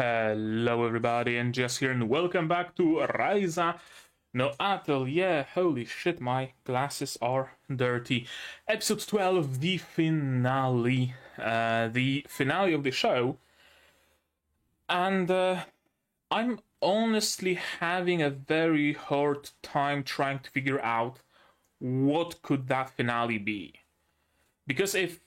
Hello everybody, and Jess here, and welcome back to Ryza no Atelier. Holy shit, my glasses are dirty. Episode 12, the finale. The finale of the show. And I'm honestly having a very hard time trying to figure out what could that finale be. Because if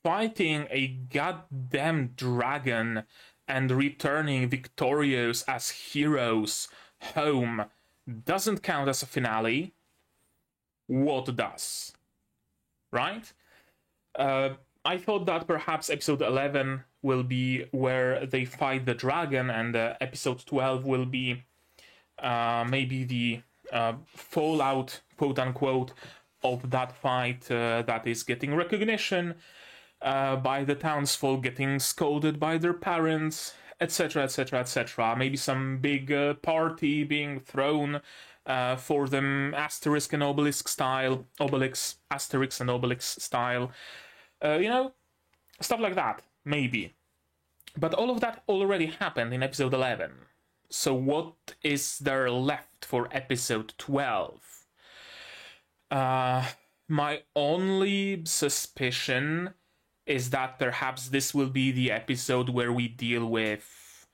fighting a goddamn dragon and returning victorious as heroes home doesn't count as a finale, what does? Right? I thought that perhaps episode 11 will be where they fight the dragon, and episode 12 will be maybe the fallout, quote unquote, of that fight that is getting recognition by the townsfolk, getting scolded by their parents, etc., etc., etc. Maybe some big party being thrown for them, asterisk and obelisk style, asterix and obelix style, stuff like that, maybe. But all of that already happened in episode 11. So what is there left for episode 12? My only suspicion is that perhaps this will be the episode where we deal with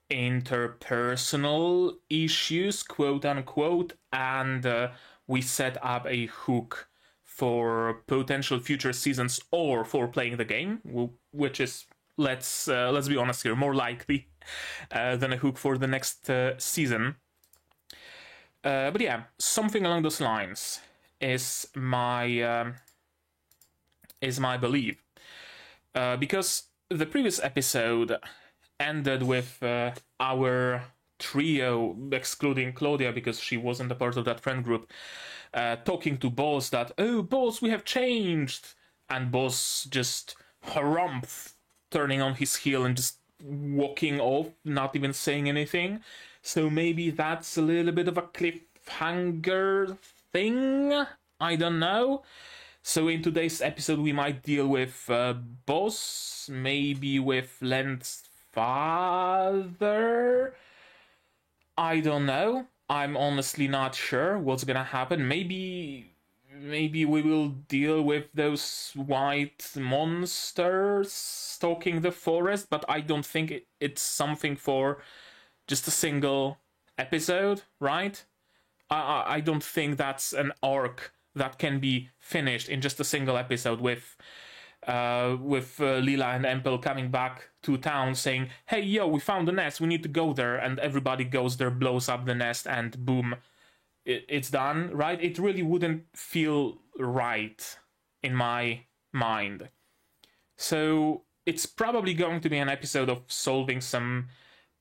interpersonal issues, quote unquote, and we set up a hook for potential future seasons or for playing the game, which is, let's be honest here, more likely than a hook for the next season. But yeah, something along those lines is my belief. Because the previous episode ended with our trio, excluding Claudia because she wasn't a part of that friend group, talking to Boss that, oh, Boss, we have changed. And Boss just harumph, turning on his heel and just walking off, not even saying anything. So maybe that's a little bit of a cliffhanger thing? I don't know. So in today's episode we might deal with Boss, maybe with Len's father? I don't know. I'm honestly not sure what's gonna happen. Maybe we will deal with those white monsters stalking the forest, but I don't think it's something for just a single episode, right? I don't think that's an arc that can be finished in just a single episode with Lila and Empel coming back to town saying, hey, yo, we found the nest, we need to go there, and everybody goes there, blows up the nest, and boom, it's done, right? It really wouldn't feel right in my mind. So it's probably going to be an episode of solving some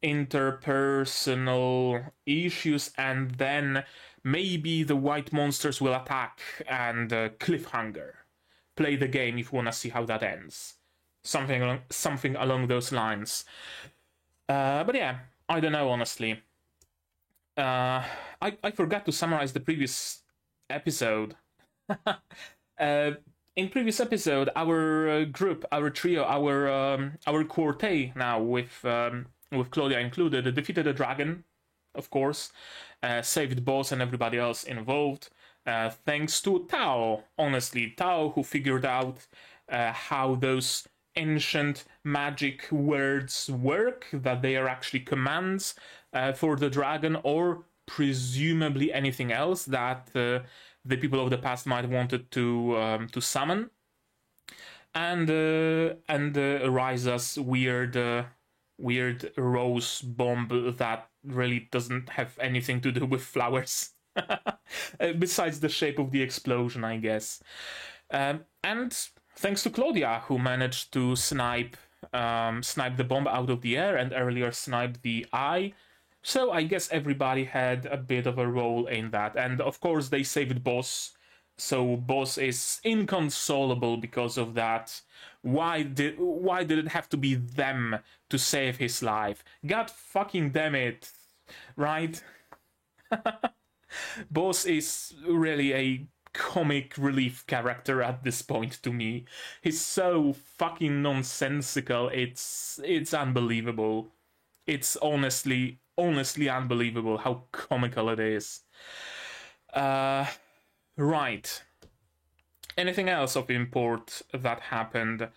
interpersonal issues, and then maybe the white monsters will attack and cliffhanger. Play the game if you want to see how that ends. Something along those lines. But yeah, I don't know, honestly. I forgot to summarize the previous episode. In previous episode, our group, our trio, our quartet now with Claudia included, defeated a dragon, of course, saved Boss and everybody else involved, thanks to Tao. Honestly, Tao, who figured out how those ancient magic words work, that they are actually commands for the dragon, or presumably anything else that the people of the past might wanted to summon, and Ryza's weird rose bomb that really doesn't have anything to do with flowers besides the shape of the explosion, I guess. And thanks to Claudia, who managed to snipe the bomb out of the air and earlier sniped the eye. So I guess everybody had a bit of a role in that. And of course they saved Boss. So Boss is inconsolable because of that. Why did it have to be them to save his life? God fucking damn it. Right? Boss is really a comic relief character at this point to me. He's so fucking nonsensical, it's unbelievable. It's honestly unbelievable how comical it is. Right. Anything else of import that happened?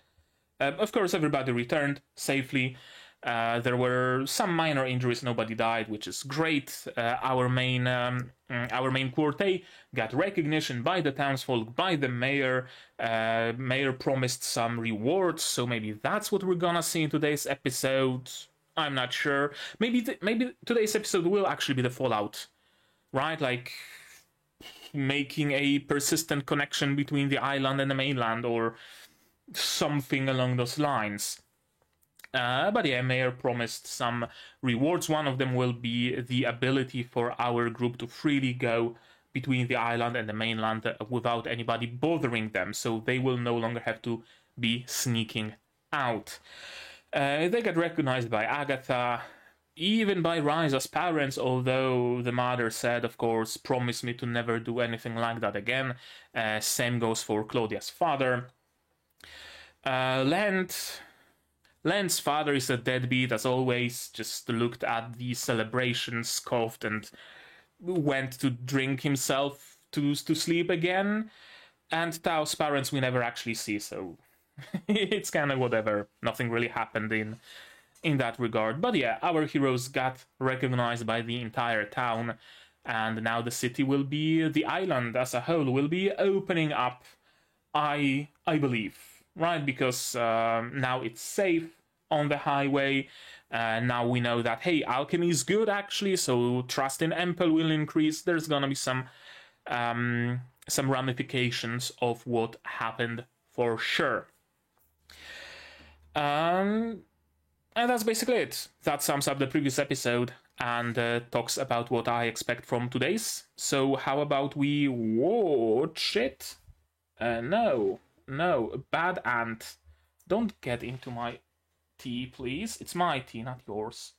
Of course, everybody returned safely. There were some minor injuries, nobody died, which is great. Our main Quartet got recognition by the townsfolk, by the mayor. Mayor promised some rewards, so maybe that's what we're gonna see in today's episode. I'm not sure. Maybe today's episode will actually be the fallout, right? Like making a persistent connection between the island and the mainland, or something along those lines. But yeah, Mayor promised some rewards. One of them will be the ability for our group to freely go between the island and the mainland without anybody bothering them, so they will no longer have to be sneaking out. They get recognized by Agatha, even by Ryza's parents, although the mother said, of course, promise me to never do anything like that again. Same goes for Claudia's father. Len's father is a deadbeat, as always, just looked at the celebration, scoffed, and went to drink himself to sleep again. And Tao's parents we never actually see, so it's kind of whatever. Nothing really happened in that regard. But yeah, our heroes got recognized by the entire town, and now the city will be, the island as a whole will be opening up, I believe. Right, because now it's safe on the highway. Now we know that, hey, alchemy is good actually, so trust in Empel will increase. There's gonna be some ramifications of what happened for sure. And that's basically it. That sums up the previous episode and talks about what I expect from today's. So how about we watch it? No, bad ant. Don't get into my tea, please. It's my tea, not yours.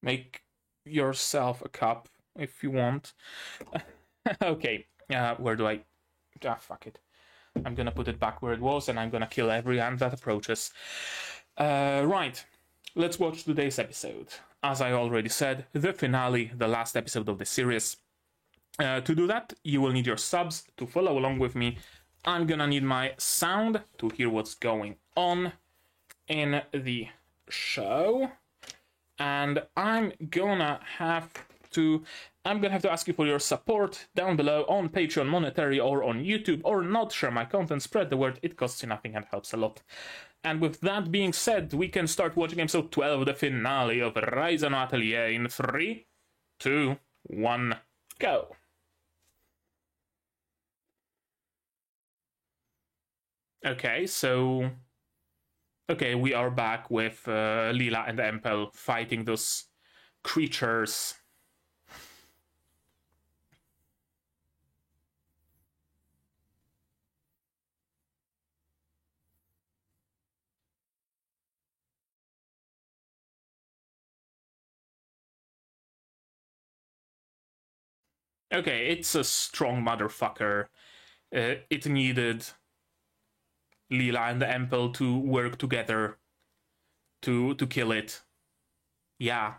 Make yourself a cup if you want. Okay, where do I... fuck it. I'm gonna put it back where it was, and I'm gonna kill every ant that approaches. Right, let's watch today's episode. As I already said, the finale, the last episode of the series. To do that, you will need your subs to follow along with me. I'm gonna need my sound to hear what's going on in the show, and I'm gonna have to ask you for your support down below on Patreon, monetary, or on YouTube, or not. Share my content, spread the word. It costs you nothing and helps a lot. And with that being said, we can start watching episode 12, the finale of Ryza no Atelier, in 3, 2, 1, go. Okay, so... Okay, we are back with Lila and Empel fighting those creatures. Okay, it's a strong motherfucker. It needed Lila and Empel to work together to kill it. Yeah.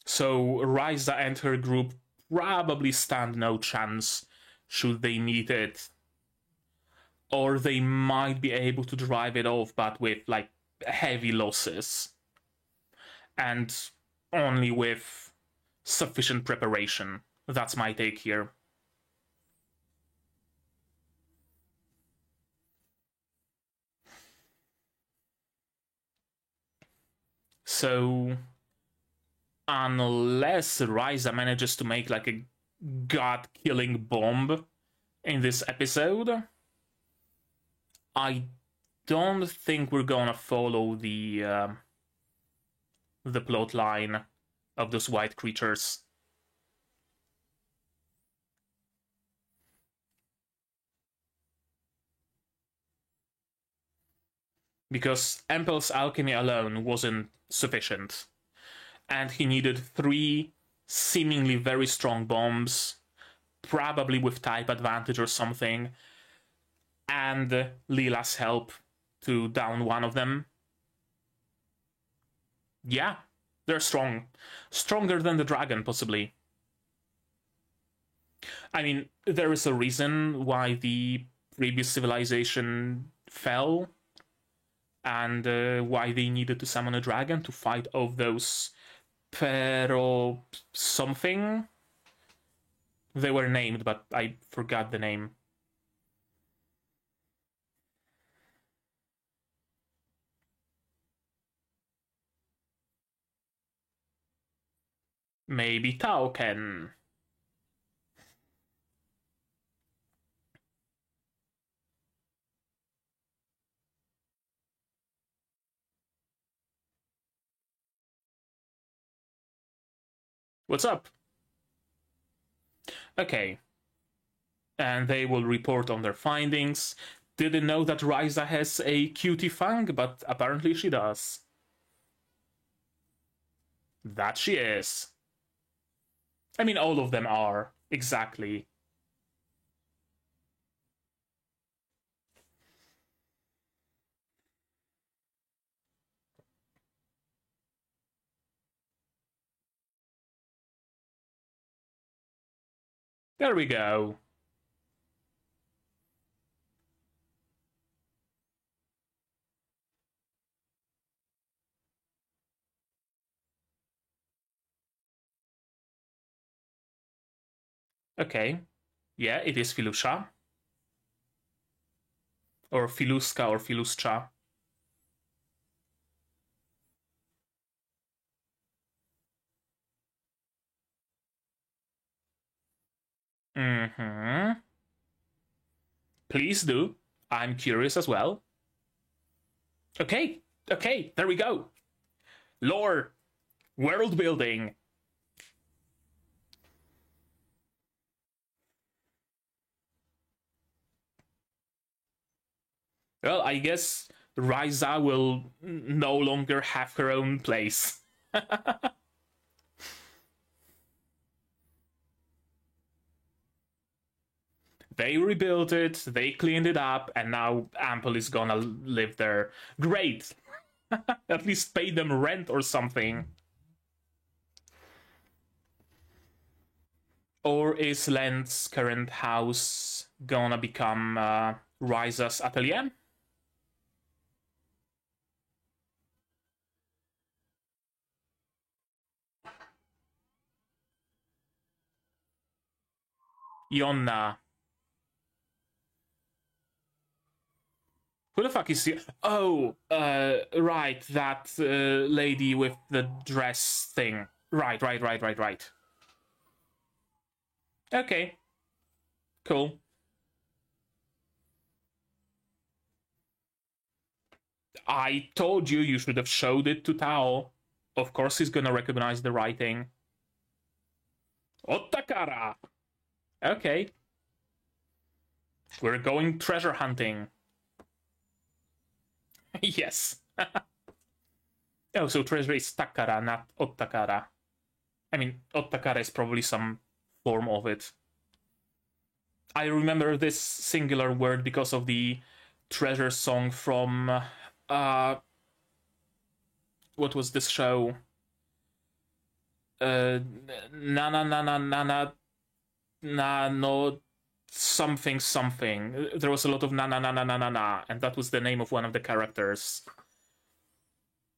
So Ryza and her group probably stand no chance should they need it. Or they might be able to drive it off, but with, like, heavy losses. And only with sufficient preparation. That's my take here. So, unless Ryza manages to make, like, a god-killing bomb in this episode, I don't think we're gonna follow the plot line of those white creatures. Because Empel's alchemy alone wasn't sufficient. And he needed 3 seemingly very strong bombs, probably with type advantage or something, and Leela's help to down one of them. Yeah, they're strong. Stronger than the dragon, possibly. I mean, there is a reason why the previous civilization fell, and why they needed to summon a dragon to fight off those Pero something. They were named, but I forgot the name. Maybe Tauken. What's up? Okay. And they will report on their findings. Didn't know that Ryza has a cutie fang, but apparently she does. That she is. I mean, all of them are. Exactly. There we go. Okay. Yeah, it is Filusha. Or Filuska or Filuscha. Mm-hmm. Please do. I'm curious as well. Okay, okay, there we go. Lore, world building. Well, I guess Ryza will no longer have her own place. They rebuilt it, they cleaned it up, and now Ample is gonna live there. Great! At least pay them rent or something. Or is Len's current house gonna become Ryza's atelier? Yonna. Who the fuck is he? Oh, right, that lady with the dress thing. Right. Okay. Cool. I told you you should have showed it to Tao. Of course he's gonna recognize the writing. Otakara! Okay. We're going treasure hunting. Yes. Oh, so treasure is Takara, not Otakara. I mean, Otakara is probably some form of it. I remember this singular word because of the treasure song from what was this show? Na na na na na na na no something something. There was a lot of na na na na na na na, and that was the name of one of the characters.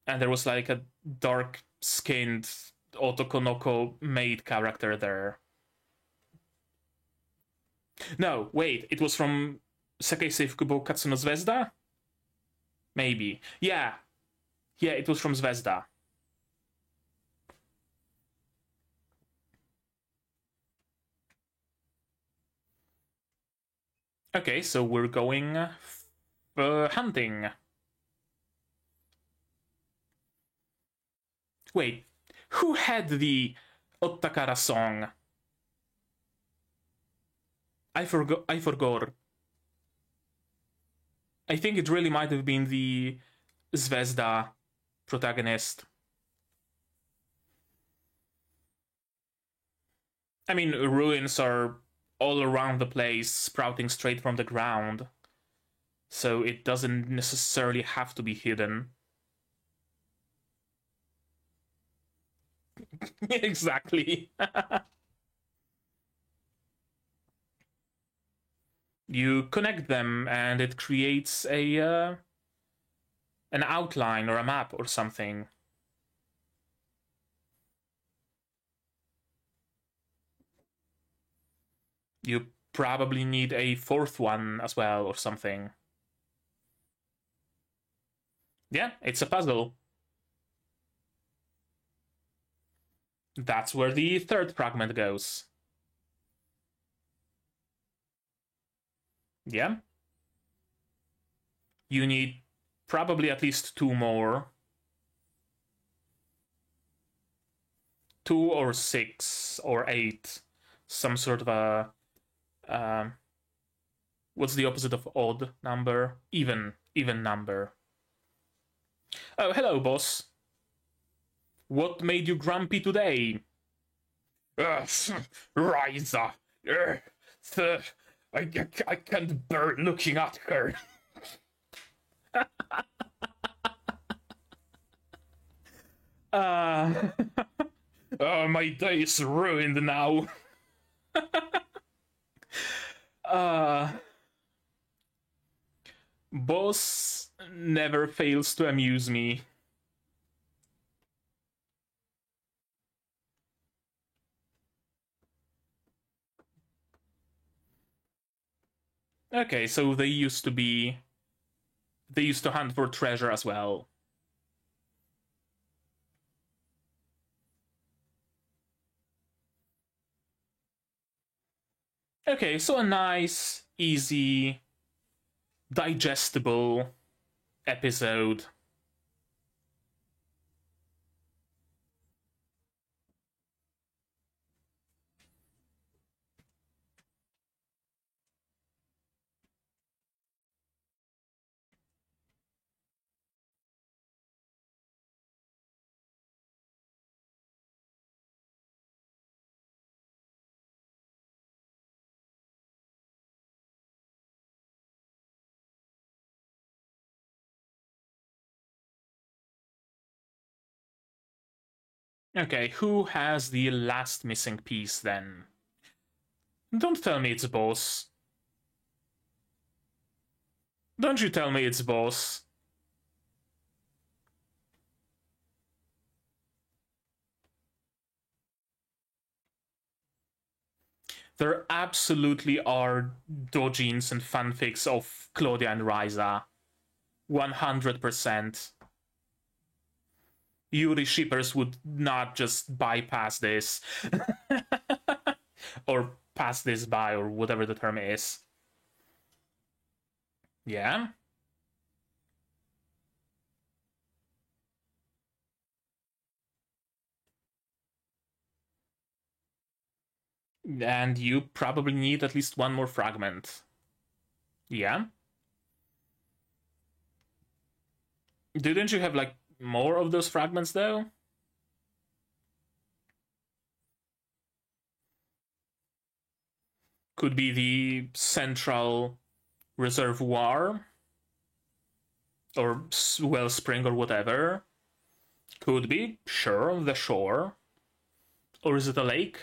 And there was like a dark-skinned Otokonoko maid character there. No, wait, it was from Sekai Seifukubo Katsuno Zvezda? Maybe. Yeah. Yeah, it was from Zvezda. Okay, so we're going hunting. Wait, who had the Otakara song? I forgot. I think it really might have been the Zvezda protagonist. I mean, ruins are all around the place, sprouting straight from the ground. So it doesn't necessarily have to be hidden. Exactly. You connect them and it creates an outline or a map or something. You probably need a fourth one as well or something. Yeah, it's a puzzle. That's where the third fragment goes. Yeah. You need probably at least two more. 2 or 6 or 8. Some sort of a... what's the opposite of odd number? Even number. Oh, hello, boss. What made you grumpy today? Ryza. I can't bear looking at her. Oh, my day is ruined now. Boss never fails to amuse me. Okay, so they used to hunt for treasure as well. Okay, so a nice, easy, digestible episode. Okay, who has the last missing piece then? Don't tell me it's boss. Don't you tell me it's boss. There absolutely are dojins and fanfics of Claudia and Ryza. 100%. Yuri shippers would not just bypass this. Or pass this by, or whatever the term is. Yeah? And you probably need at least one more fragment. Yeah? Didn't you have, like, more of those fragments, though? Could be the central reservoir, or wellspring, or whatever. Could be, sure, the shore. Or is it a lake?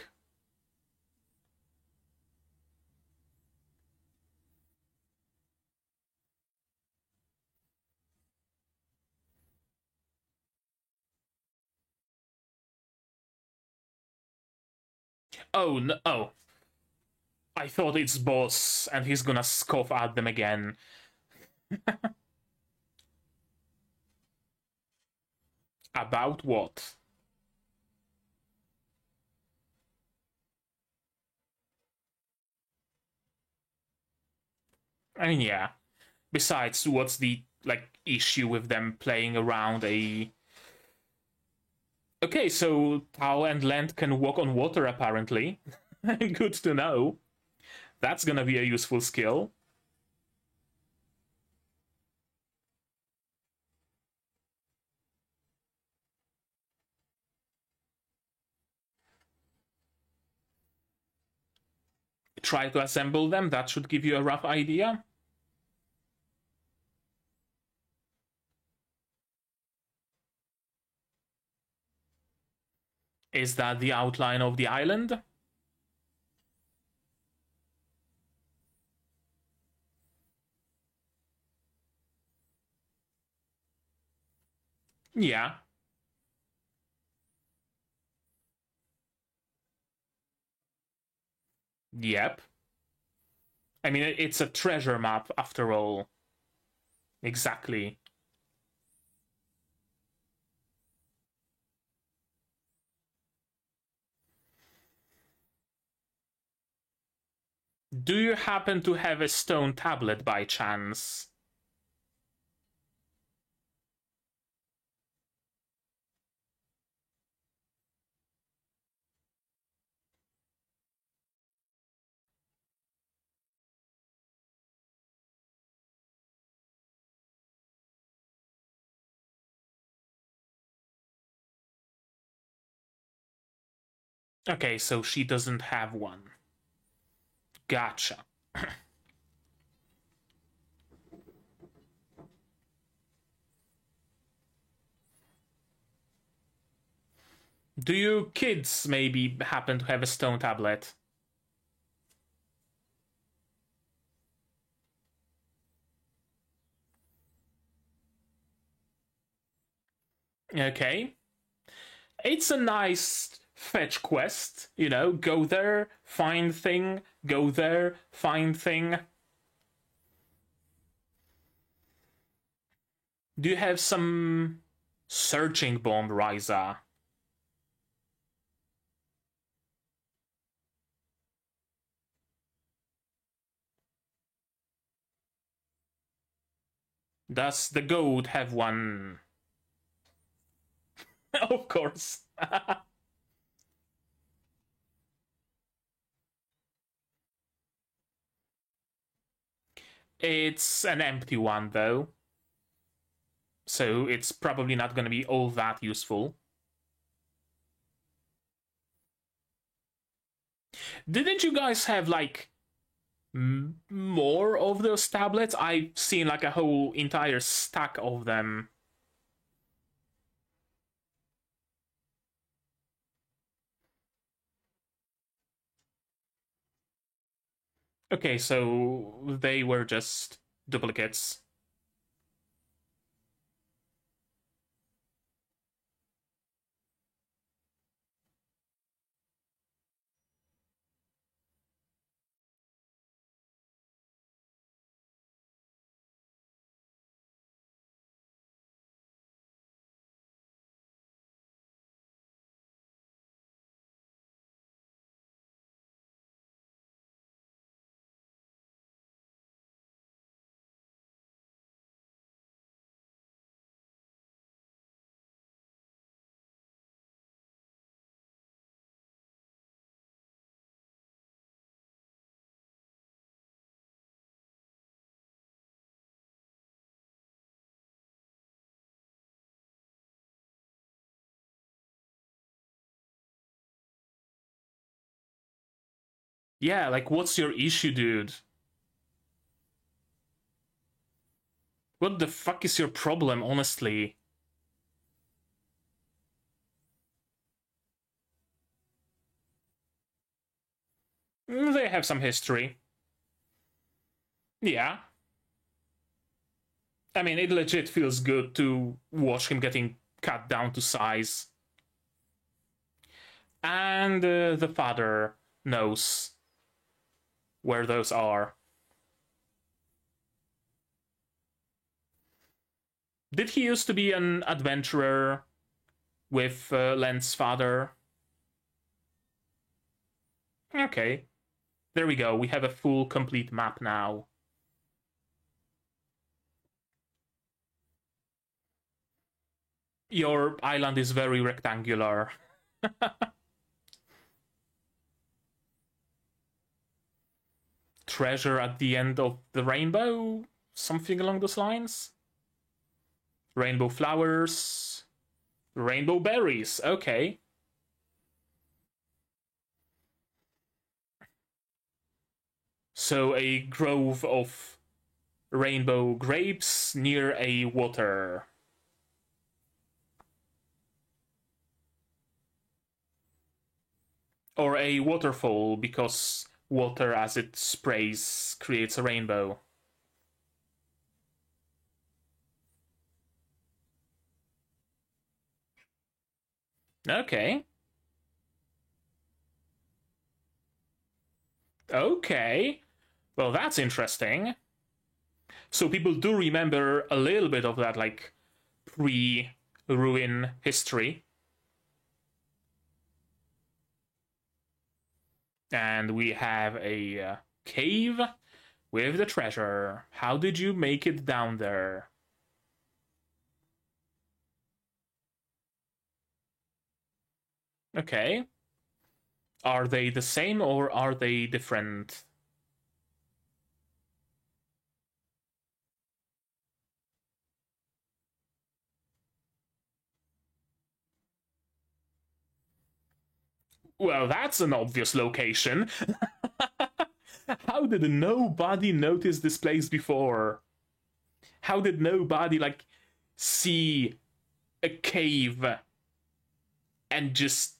Oh, no, oh. I thought it's boss, and he's gonna scoff at them again. About what? I mean, yeah. Besides, what's the, like, issue with them playing around a... Okay, so Tao and Lent can walk on water, apparently. Good to know. That's gonna be a useful skill. try to assemble them. That should give you a rough idea. Is that the outline of the island? Yeah. Yep. I mean, it's a treasure map after all. Exactly. Do you happen to have a stone tablet by chance? Okay, so she doesn't have one. Gotcha. Do you kids maybe happen to have a stone tablet? Okay. It's a nice fetch quest, you know, go there, find thing, go there, find thing. Do you have some searching bomb, Ryza? Does the goat have one? Of course. It's an empty one, though. So it's probably not going to be all that useful. Didn't you guys have, like, more of those tablets? I've seen, like, a whole entire stack of them. Okay, so they were just duplicates. Yeah, like, what's your issue, dude? What the fuck is your problem, honestly? They have some history. Yeah. I mean, it legit feels good to watch him getting cut down to size. And the father knows where those are. Did he used to be an adventurer with Len's father? Okay. There we go. We have a full, complete map now. Your island is very rectangular. Treasure at the end of the rainbow? Something along those lines? Rainbow flowers. Rainbow berries. Okay. So a grove of rainbow grapes near a water. Or a waterfall, because water as it sprays creates a rainbow. Okay. Okay. Well, that's interesting. So people do remember a little bit of that, like, pre-ruin history. And we have a cave with the treasure. How did you make it down there? Okay. Are they the same or are they different? Well, that's an obvious location. How did nobody notice this place before? How did nobody, like, see a cave and just,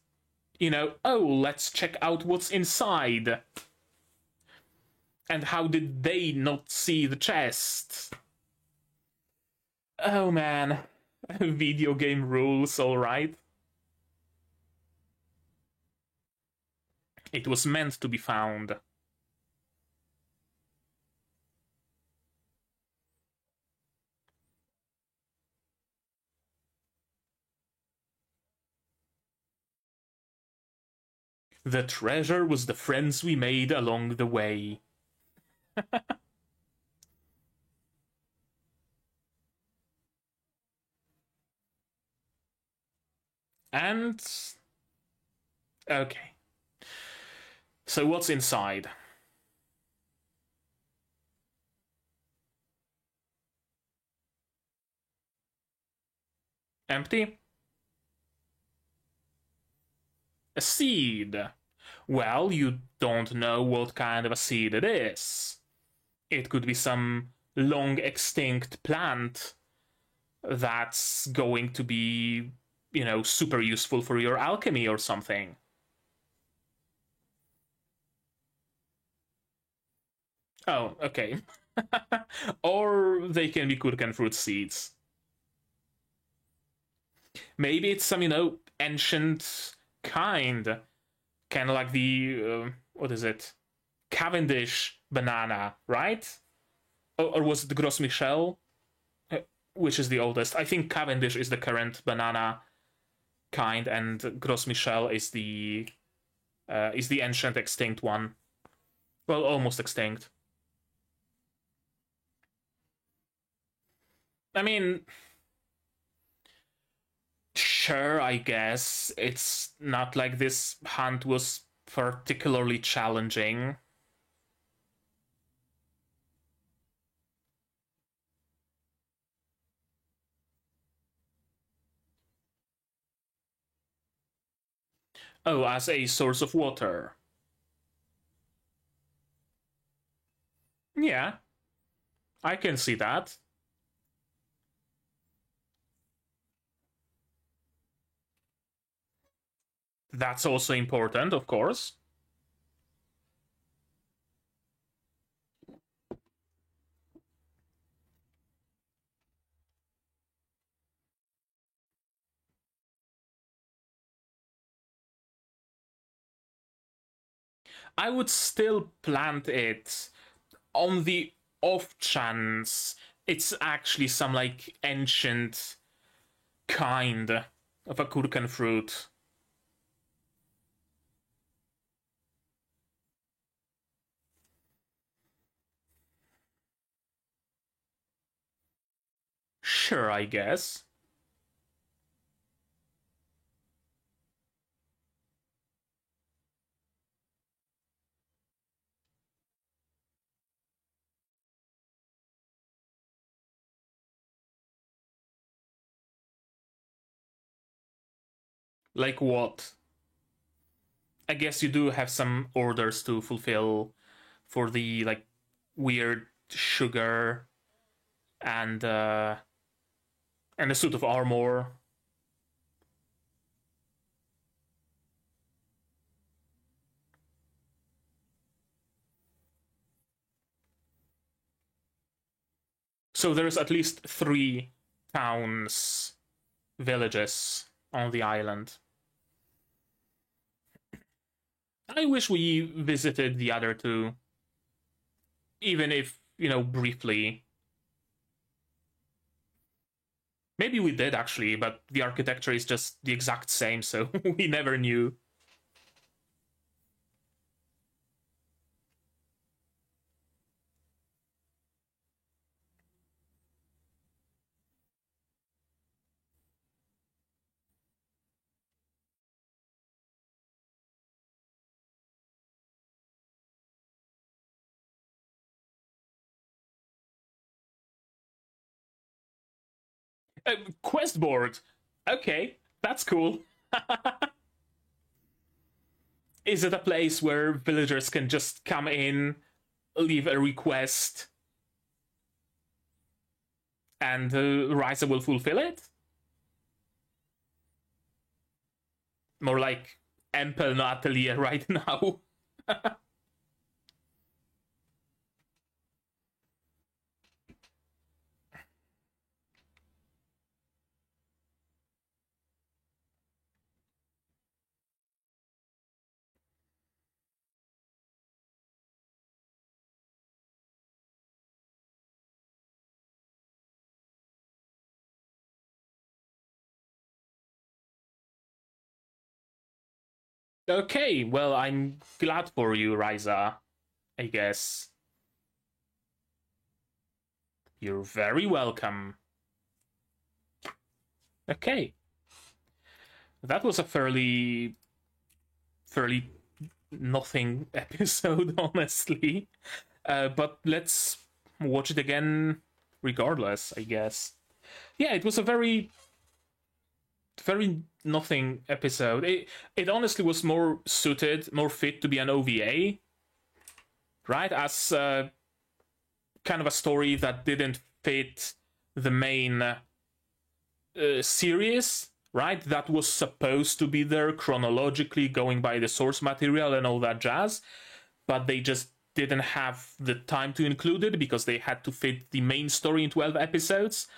oh, let's check out what's inside? And how did they not see the chest? Oh man, video game rules, alright. It was meant to be found. The treasure was the friends we made along the way. And... okay. So what's inside? Empty? A seed. Well, you don't know what kind of a seed it is. It could be some long extinct plant that's going to be, super useful for your alchemy or something. Oh, okay. Or they can be Kurkan fruit seeds. Maybe it's some, ancient kind. Kind of like the, what is it? Cavendish banana, right? Or was it the Gros Michel? Which is the oldest? I think Cavendish is the current banana kind, and Gros Michel is the ancient extinct one. Well, almost extinct. I mean, sure, I guess. It's not like this hunt was particularly challenging. Oh, as a source of water. Yeah, I can see that. That's also important, of course. I would still plant it on the off chance it's actually some, like, ancient kind of a Kurkan fruit. Sure, I guess. Like what? I guess you do have some orders to fulfill for the like weird sugar and a suit of armor. So there's at least 3 towns, villages on the island. I wish we visited the other 2, even if, briefly. Maybe we did actually, but the architecture is just the exact same, so we never knew. Quest board. Okay, that's cool. Is it a place where villagers can just come in, leave a request, and Ryza will fulfill it? More like Empel no Atelier right now. Okay, well, I'm glad for you, Ryza, I guess. You're very welcome. Okay. That was a fairly nothing episode, honestly. But let's watch it again regardless, I guess. Yeah, it was a very nothing episode. It honestly was more suited, more fit to be an OVA, right? As kind of a story that didn't fit the main series, right? That was supposed to be there chronologically, going by the source material and all that jazz, but they just didn't have the time to include it because they had to fit the main story in 12 episodes.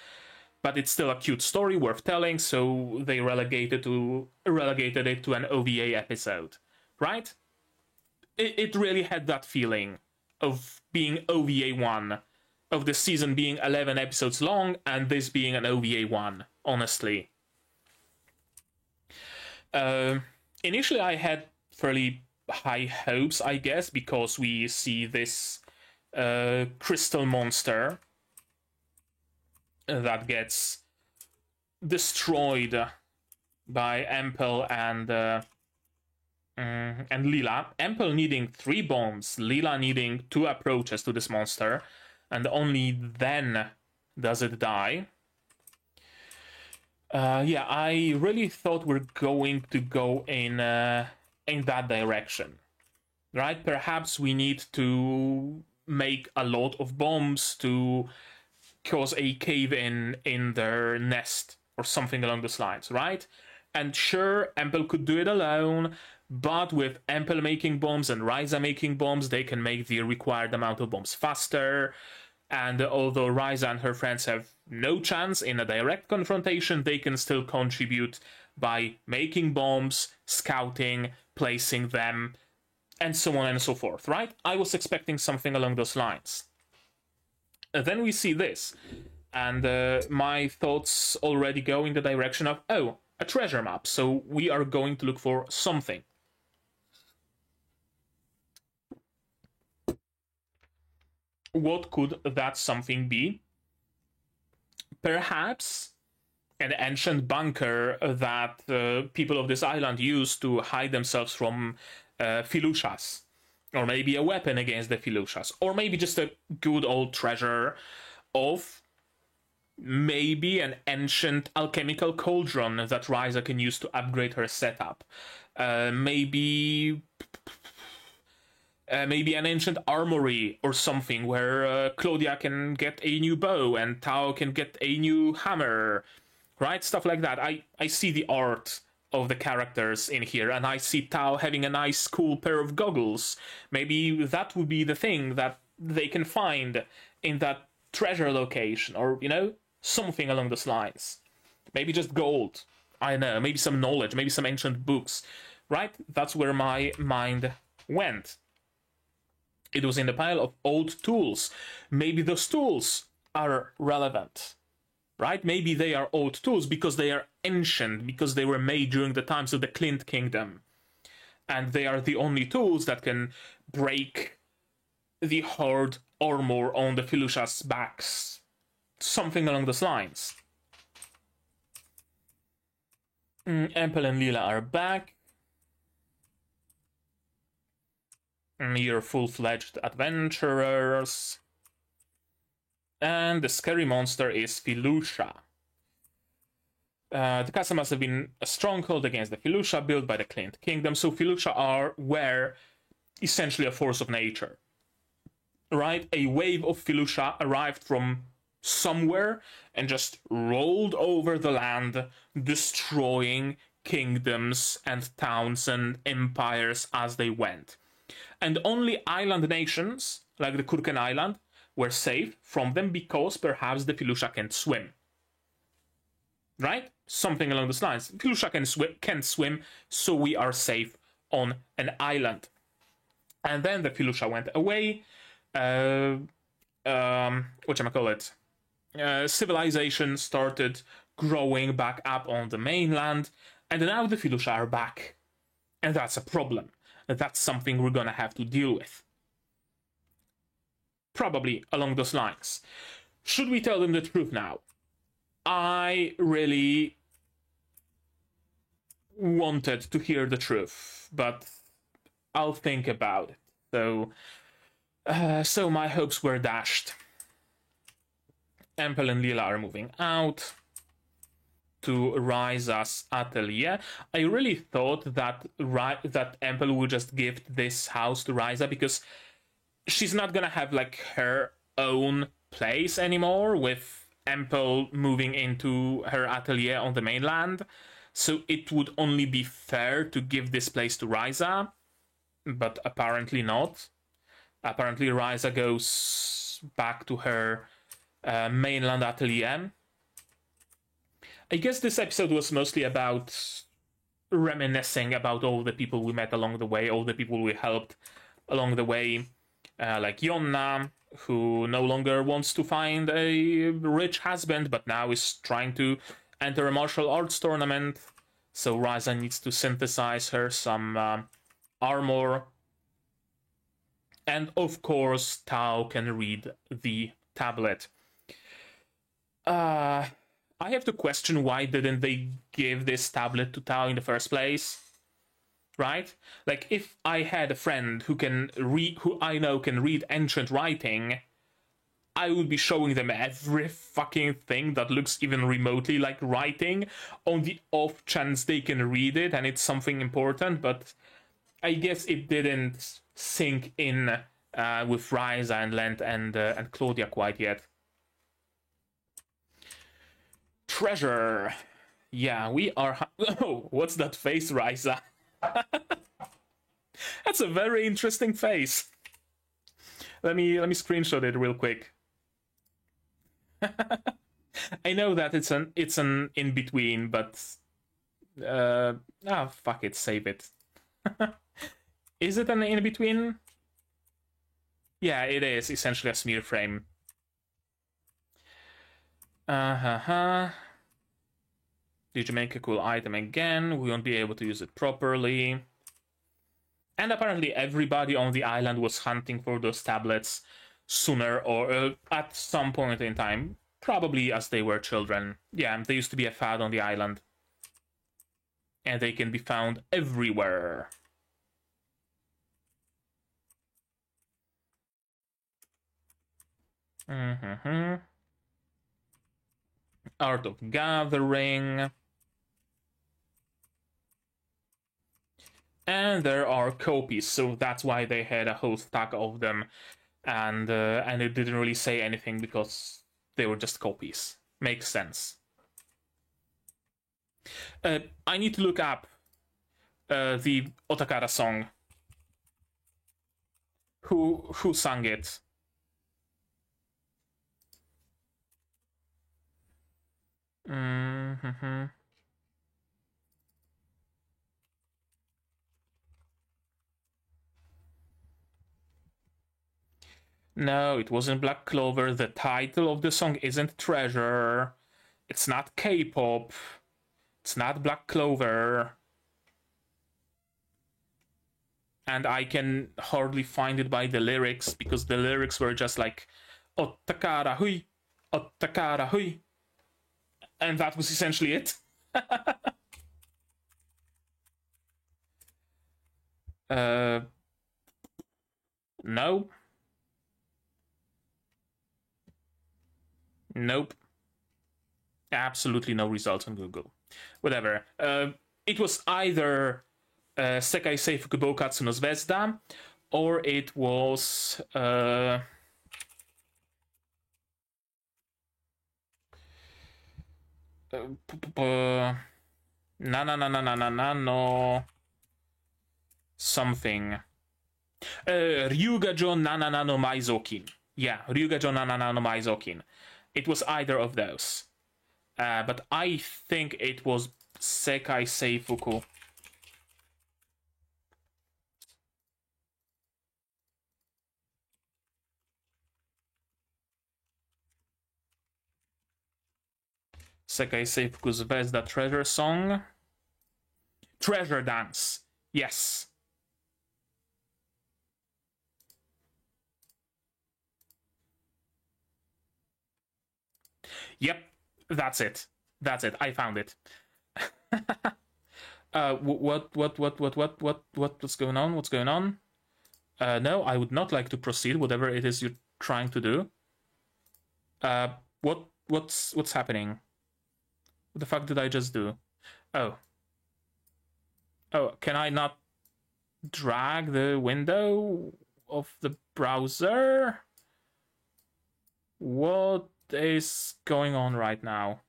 But it's still a cute story worth telling, so they relegated it to an OVA episode, right? It really had that feeling of being OVA 1, of the season being 11 episodes long, and this being an OVA 1, honestly. Initially, I had fairly high hopes, I guess, because we see this crystal monster that gets destroyed by Empel and Leela. Empel needing 3 bombs, Leela needing 2 approaches to this monster, and only then does it die. Yeah, I really thought we're going to go in that direction, right? Perhaps we need to make a lot of bombs to cause a cave-in in their nest or something along those lines, right? And sure, Empel could do it alone, but with Empel making bombs and Ryza making bombs, they can make the required amount of bombs faster. And although Ryza and her friends have no chance in a direct confrontation, they can still contribute by making bombs, scouting, placing them, and so on and so forth, right? I was expecting something along those lines. Then we see this, and my thoughts already go in the direction of, oh, a treasure map, so we are going to look for something. What could that something be? Perhaps an ancient bunker that people of this island used to hide themselves from Filushas. Or maybe a weapon against the Filushas. Or maybe just a good old treasure of maybe an ancient alchemical cauldron that Ryza can use to upgrade her setup. Maybe maybe an ancient armory or something where Claudia can get a new bow and Tao can get a new hammer, right? Stuff like that. I see the art of the characters in here, and I see Tao having a nice, cool pair of goggles. Maybe that would be the thing that they can find in that treasure location, or, you know, something along those lines. Maybe just gold. I don't know. Maybe some knowledge. Maybe some ancient books. Right? That's where my mind went. It was in the pile of old tools. Maybe those tools are relevant. Right? Maybe they are old tools because they are ancient, because they were made during the times of the Clint Kingdom. And they are the only tools that can break the hard armor on the Felucia's backs. Something along those lines. Empel and Leela are back. You're full-fledged adventurers. And the scary monster is Felucia. The castle must have been a stronghold against the Felucia built by the Clint Kingdom, so Felucia were essentially a force of nature. Right? A wave of Felucia arrived from somewhere and just rolled over the land, destroying kingdoms and towns and empires as they went. And only island nations, like the Kurken Island, were safe from them because perhaps the Felucia can swim. Right? Something along those lines. Felucia can swim, so we are safe on an island. And then the Felucia went away. Whatchamacallit? Civilization started growing back up on the mainland, and now the Felucia are back. And that's a problem. That's something we're gonna have to deal with. Probably along those lines. Should we tell them the truth now? I really wanted to hear the truth, but I'll think about it. So my hopes were dashed. Empel and Leela are moving out to Ryza's atelier. I really thought that Empel would just gift this house to Ryza because she's not gonna have like her own place anymore with Empel moving into her atelier on the mainland. So it would only be fair to give this place to Ryza, but apparently not. Apparently Ryza goes back to her mainland atelier. I guess this episode was mostly about reminiscing about all the people we met along the way, all the people we helped along the way, like Yonna, who no longer wants to find a rich husband, but now is trying to enter a martial arts tournament. So Ryza needs to synthesize her some armor. And of course, Tao can read the tablet. I have to question why didn't they give this tablet to Tao in the first place? Right? Like, if I had a friend who I know can read ancient writing, I would be showing them every fucking thing that looks even remotely like writing on the off chance they can read it and it's something important, but I guess it didn't sink in with Ryza and Lent and Claudia quite yet. Treasure. Yeah, we are... Oh, what's that face, Ryza? That's a very interesting face. Let me screenshot it real quick. I know that it's an in between, but fuck it, save it. Is it an in between? Yeah, it is essentially a smear frame. Did you make a cool item again? We won't be able to use it properly. And apparently everybody on the island was hunting for those tablets sooner or at some point in time. Probably as they were children. Yeah, they used to be a fad on the island. And they can be found everywhere. Art of Gathering. And there are copies, so that's why they had a whole stack of them, and it didn't really say anything because they were just copies. Makes sense. I need to look up the Otakara song. Who sang it? Mm-hmm. No, it wasn't Black Clover. The title of the song isn't Treasure. It's not K-pop. It's not Black Clover. And I can hardly find it by the lyrics because the lyrics were just like Otakara hui, Otakara hui. And that was essentially it. No. Nope. Absolutely no results on Google. Whatever. It was either Sekai Seifuku Boukatsu no Zvezda, or it was no something. Ryugajo Nanana no Maizokin. Yeah, Ryugajo Nanana no Maizokin. It was either of those. But I think it was Sekai Seifuku. Sekai Seifuku Zvezda Treasure Song. Treasure Dance. Yes. Yep, that's it. That's it. I found it. What's going on? What's going on? No, I would not like to proceed. Whatever it is you're trying to do. What's happening? What the fuck did I just do? Oh, can I not drag the window of the browser? What is going on right now?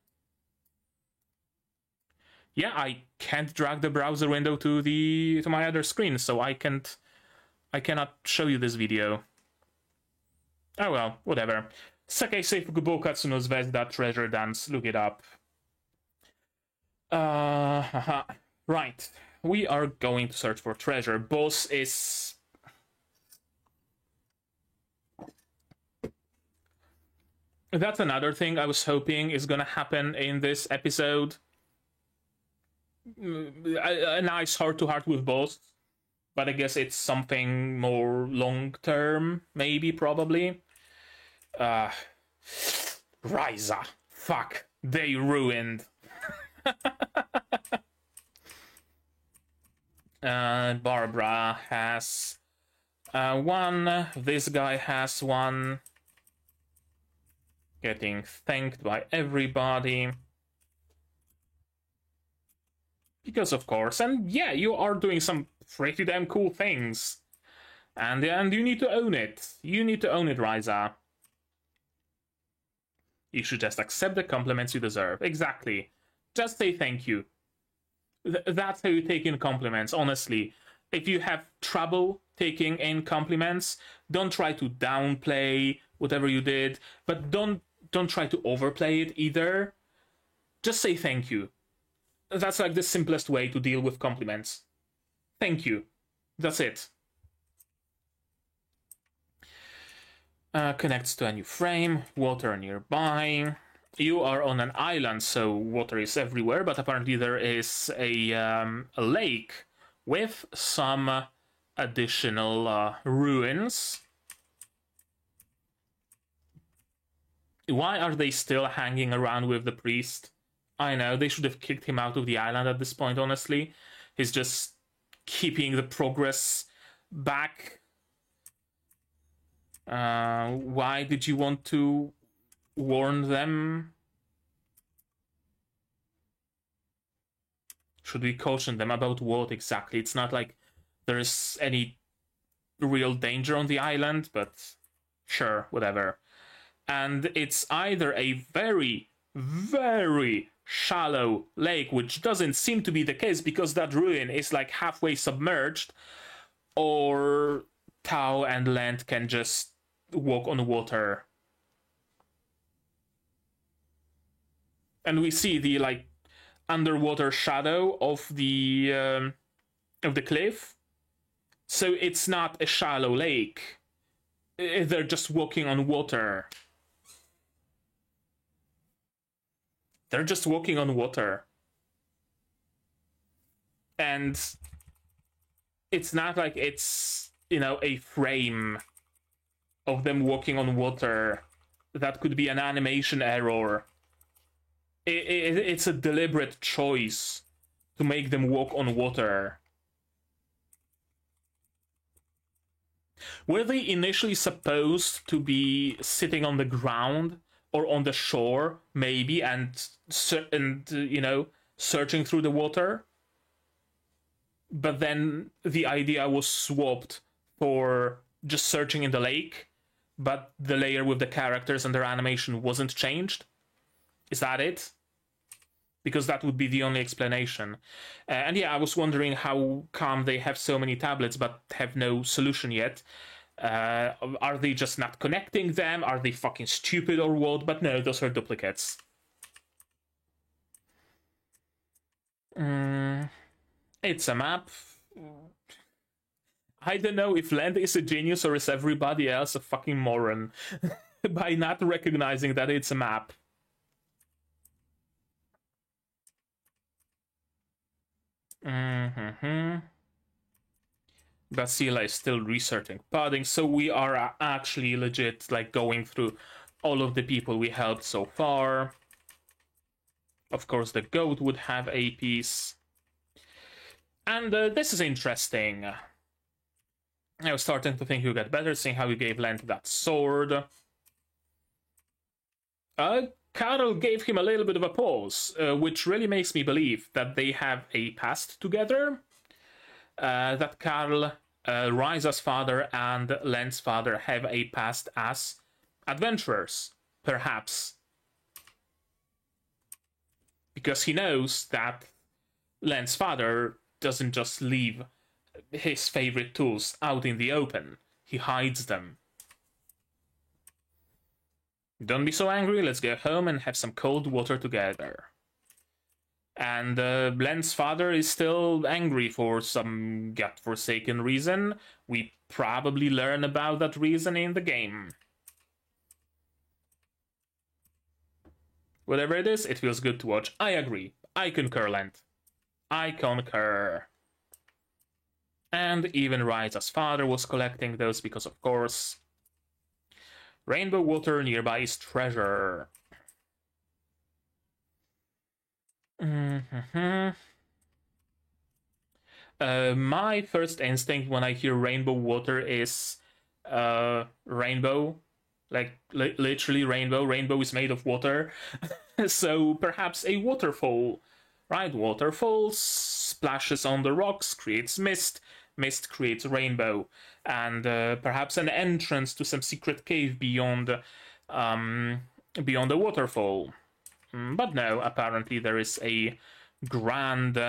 Yeah, I can't drag the browser window to my other screen, so I cannot show you this video. Oh well, whatever. Sekai Seifuku Boukatsu no Zvezda Treasure Dance. Look it up. Right. We are going to search for treasure. Boss is... That's another thing I was hoping is gonna happen in this episode. A nice heart-to-heart with Boss. But I guess it's something more long-term, maybe, probably. Ryza. Fuck. They ruined. Barbara has one. This guy has one. Getting thanked by everybody. Because of course. And yeah, you are doing some pretty damn cool things. And you need to own it. You need to own it, Ryza. You should just accept the compliments you deserve. Exactly. Just say thank you. That's how you take in compliments, honestly. If you have trouble taking in compliments, don't try to downplay whatever you did, but don't try to overplay it either. Just say thank you. That's like the simplest way to deal with compliments. Thank you. That's it. Connects to a new frame, water nearby. You are on an island, so water is everywhere, but apparently there is a lake with some additional ruins. Why are they still hanging around with the priest? I know, they should have kicked him out of the island at this point, honestly. He's just keeping the progress back. Why did you want to warn them? Should we caution them about what exactly? It's not like there's any real danger on the island, but sure, whatever. And it's either a very, very shallow lake, which doesn't seem to be the case because that ruin is like halfway submerged, or Tao and Lent can just walk on water. And we see the like underwater shadow of the cliff. So it's not a shallow lake. They're just walking on water. They're just walking on water. And it's not like it's, you know, a frame of them walking on water. That could be an animation error. It's a deliberate choice to make them walk on water. Were they initially supposed to be sitting on the ground or on the shore, maybe, and you know, searching through the water? But then the idea was swapped for just searching in the lake, but the layer with the characters and their animation wasn't changed? Is that it? Because that would be the only explanation. And yeah, I was wondering how come they have so many tablets but have no solution yet. Are they just not connecting them? Are they fucking stupid or what? But no, those are duplicates. It's a map. I don't know if Land is a genius or is everybody else a fucking moron by not recognizing that it's a map. Basila is still researching podding, so we are actually legit like going through all of the people we helped so far. Of course, the goat would have a piece. And this is interesting. I was starting to think you get better, seeing how you gave Lent that sword. Carol gave him a little bit of a pause, which really makes me believe that they have a past together. That Carl, Ryza's father, and Lent's father have a past as adventurers, perhaps. Because he knows that Lent's father doesn't just leave his favorite tools out in the open. He hides them. Don't be so angry, let's go home and have some cold water together. And Lent's father is still angry for some godforsaken reason. We probably learn about that reason in the game. Whatever it is, it feels good to watch. I agree. I concur, Lent. I concur. And even Ryza's father was collecting those because, of course, rainbow water nearby is treasure. My first instinct when I hear rainbow water is rainbow. Like, literally rainbow. Rainbow is made of water. So perhaps a waterfall. Right? Waterfall splashes on the rocks, creates mist. Mist creates rainbow. And perhaps an entrance to some secret cave beyond the waterfall. But no, apparently there is a grand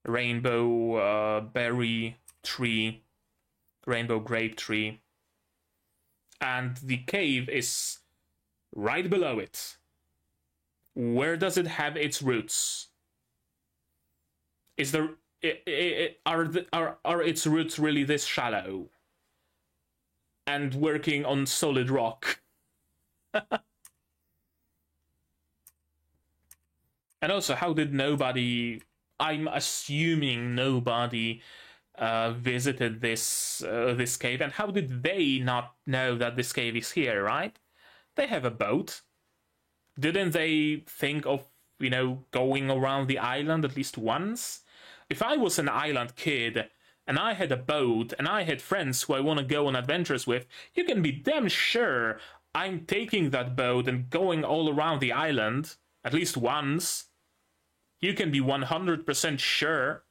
rainbow berry tree, rainbow grape tree. And the cave is right below it. Where does it have its roots? Is there are its roots really this shallow and working on solid rock? And also, how did nobody? I'm assuming nobody visited this cave, and how did they not know that this cave is here? Right? They have a boat. Didn't they think of, you know, going around the island at least once? If I was an island kid and I had a boat and I had friends who I want to go on adventures with, you can be damn sure I'm taking that boat and going all around the island at least once. You can be 100% sure.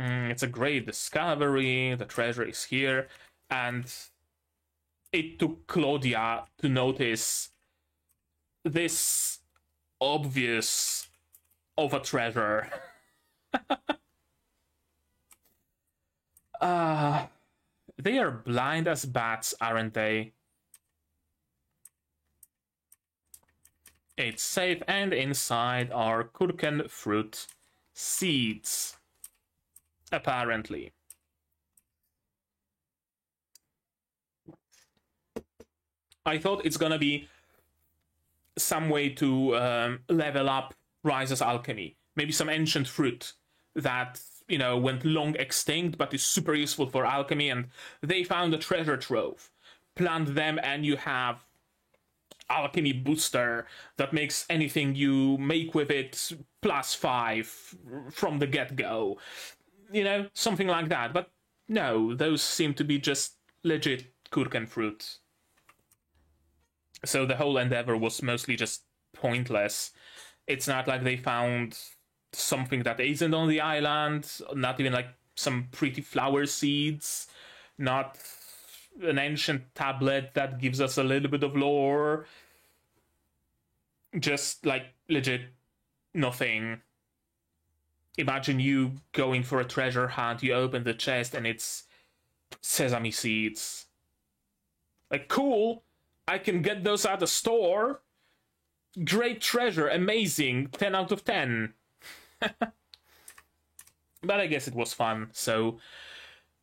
It's a great discovery. The treasure is here. And it took Claudia to notice this obvious of a treasure. They are blind as bats, aren't they? It's safe, and inside are Kurken fruit seeds, apparently. I thought it's gonna be some way to level up Ryza's alchemy. Maybe some ancient fruit that, you know, went long extinct but is super useful for alchemy, and they found a treasure trove. Plant them and you have alchemy booster that makes anything you make with it +5 from the get-go. You know, something like that. But no, those seem to be just legit Kurken fruit. So the whole endeavor was mostly just pointless. It's not like they found something that isn't on the island, not even like some pretty flower seeds, not an ancient tablet that gives us a little bit of lore. Just like legit nothing. Imagine you going for a treasure hunt, you open the chest and it's sesame seeds. Like, cool, I can get those at the store. Great treasure, amazing, 10 out of 10. But I guess it was fun, so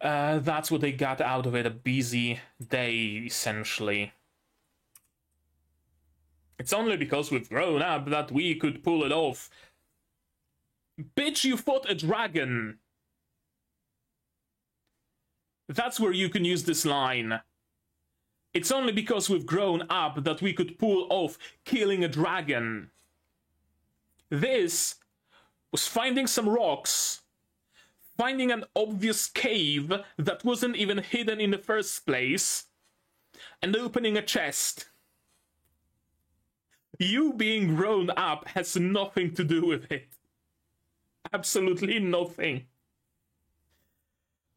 that's what they got out of it, a busy day, essentially. It's only because we've grown up that we could pull it off. Bitch, you fought a dragon! That's where you can use this line. It's only because we've grown up that we could pull off killing a dragon. This was finding some rocks, finding an obvious cave that wasn't even hidden in the first place, and opening a chest. You being grown up has nothing to do with it. Absolutely nothing.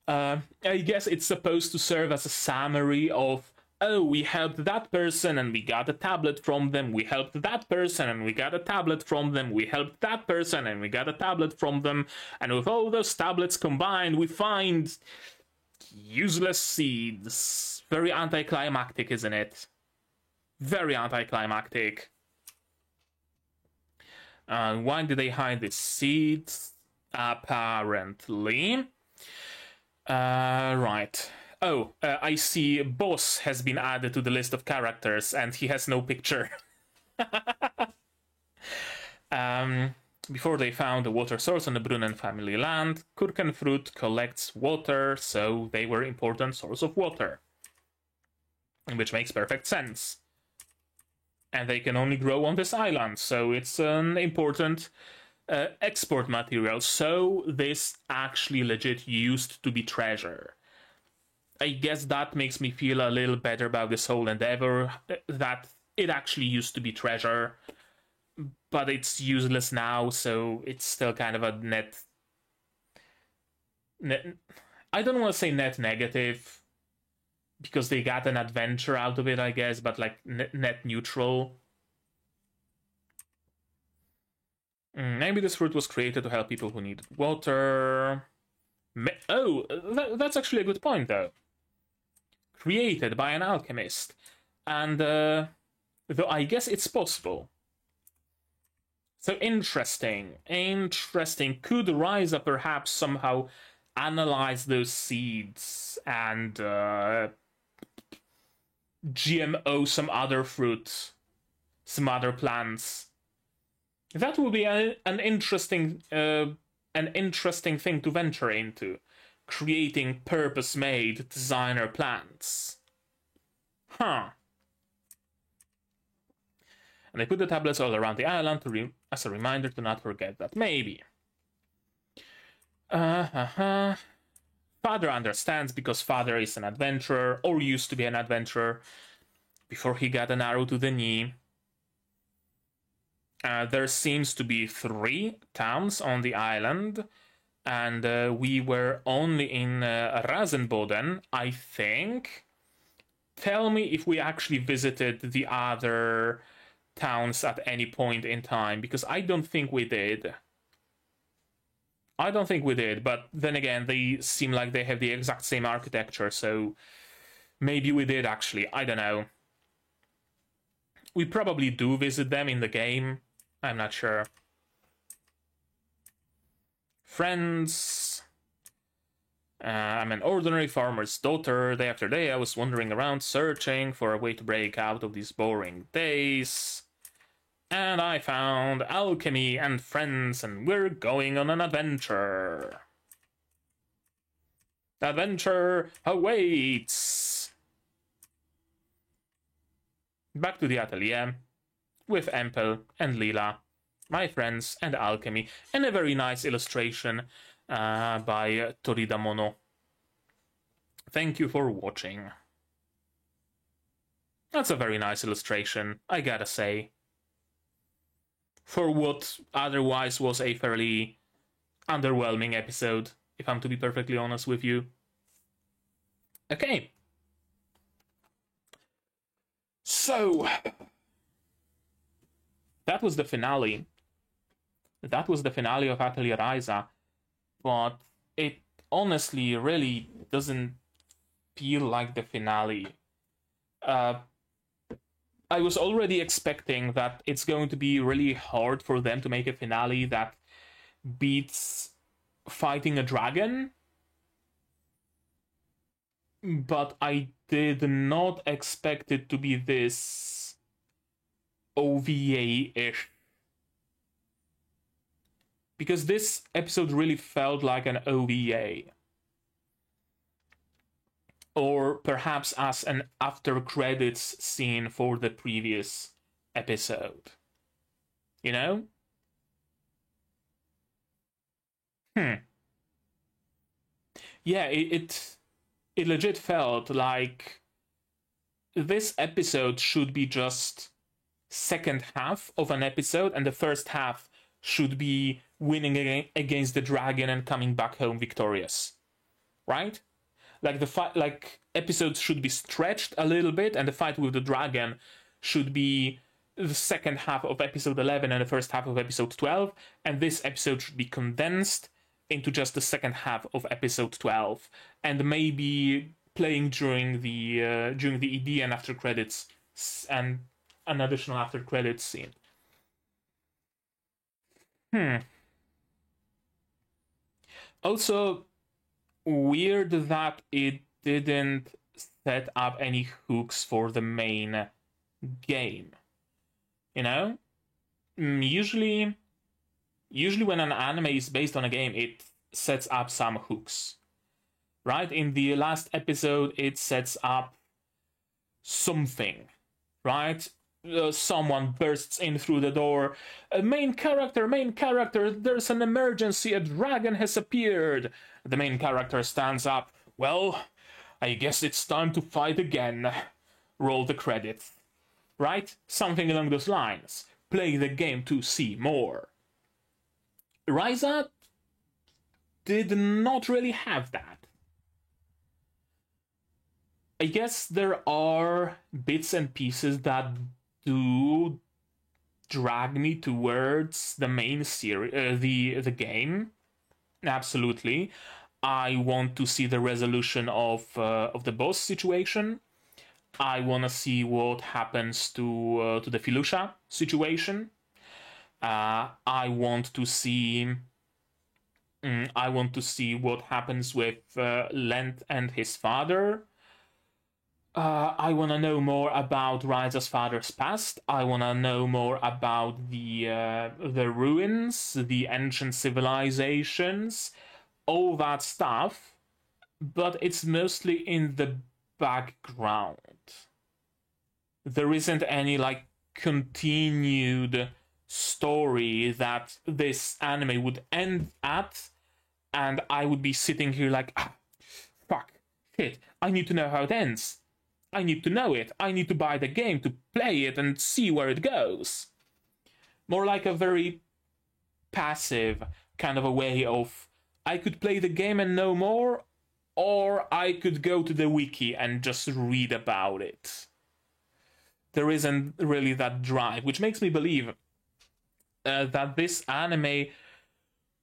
I guess it's supposed to serve as a summary of, oh, we helped that person and we got a tablet from them, we helped that person and we got a tablet from them, we helped that person and we got a tablet from them, and with all those tablets combined, we find useless seeds. Very anticlimactic, isn't it? Very anticlimactic. Why did they hide the seeds? Apparently. Right. Oh, I see Boss has been added to the list of characters, and he has no picture. Before they found a water source on the Brunnen family land, Kurken fruit collects water, so they were an important source of water. Which makes perfect sense. And they can only grow on this island, so it's an important export material. So this actually legit used to be treasure. I guess that makes me feel a little better about this whole endeavor, that it actually used to be treasure, but it's useless now, so it's still kind of a net I don't want to say net negative, because they got an adventure out of it, I guess, but like net neutral. Maybe this fruit was created to help people who needed water. Oh, that's actually a good point, though. Created by an alchemist. And, though I guess it's possible. So interesting. Interesting. Could Ryza perhaps somehow analyze those seeds and GMO some other fruit, some other plants? That would be an interesting thing to venture into, creating purpose-made designer plants. Huh. And they put the tablets all around the island as a reminder to not forget that. Maybe. Father understands, because Father is an adventurer, or used to be an adventurer, before he got an arrow to the knee. There seems to be 3 towns on the island. and we were only in Rasenboden, I think. Tell me if we actually visited the other towns at any point in time, because I don't think we did. I don't think we did, but then again, they seem like they have the exact same architecture, so maybe we did actually. I don't know. We probably do visit them in the game. I'm not sure. Friends. I'm an ordinary farmer's daughter. Day after day, I was wandering around searching for a way to break out of these boring days. And I found alchemy and friends, and we're going on an adventure. The adventure awaits. Back to the atelier with Empel and Lila, my friends, and alchemy, and a very nice illustration by Torida Mono. Thank you for watching. That's a very nice illustration, I gotta say. For what otherwise was a fairly underwhelming episode, if I'm to be perfectly honest with you. Okay. So, that was the finale. That was the finale of Atelier Ryza, but it honestly really doesn't feel like the finale. I was already expecting that it's going to be really hard for them to make a finale that beats fighting a dragon, but I did not expect it to be this OVA-ish. Because this episode really felt like an OVA. Or perhaps as an after-credits scene for the previous episode. You know? Yeah, it legit felt like this episode should be just second half of an episode, and the first half should be winning against the dragon and coming back home victorious. Right? Like the fight, like episodes should be stretched a little bit, and the fight with the dragon should be the second half of episode 11 and the first half of episode 12, and this episode should be condensed into just the second half of episode 12, and maybe playing during the ED and after credits and an additional after credits scene. Also, weird that it didn't set up any hooks for the main game. You know? Usually when an anime is based on a game, it sets up some hooks. Right? In the last episode, it sets up something. Right? Someone bursts in through the door. Main character, there's an emergency, a dragon has appeared. The main character stands up. Well, I guess it's time to fight again. Roll the credits. Right? Something along those lines. Play the game to see more. Ryza did not really have that. I guess there are bits and pieces that do drag me towards the main series, the game. Absolutely. I want to see the resolution of the boss situation. I want to see what happens to the Filusha situation. I want to see what happens with Lent and his father. I want to know more about Ryza's father's past. I want to know more about the ruins, the ancient civilizations, all that stuff. But it's mostly in the background. There isn't any like continued story that this anime would end at, and I would be sitting here like, fuck, shit, I need to know how it ends. I need to know it. I need to buy the game to play it and see where it goes. More like a very passive kind of a way of I could play the game and know more, or I could go to the wiki and just read about it. There isn't really that drive, which makes me believe that this anime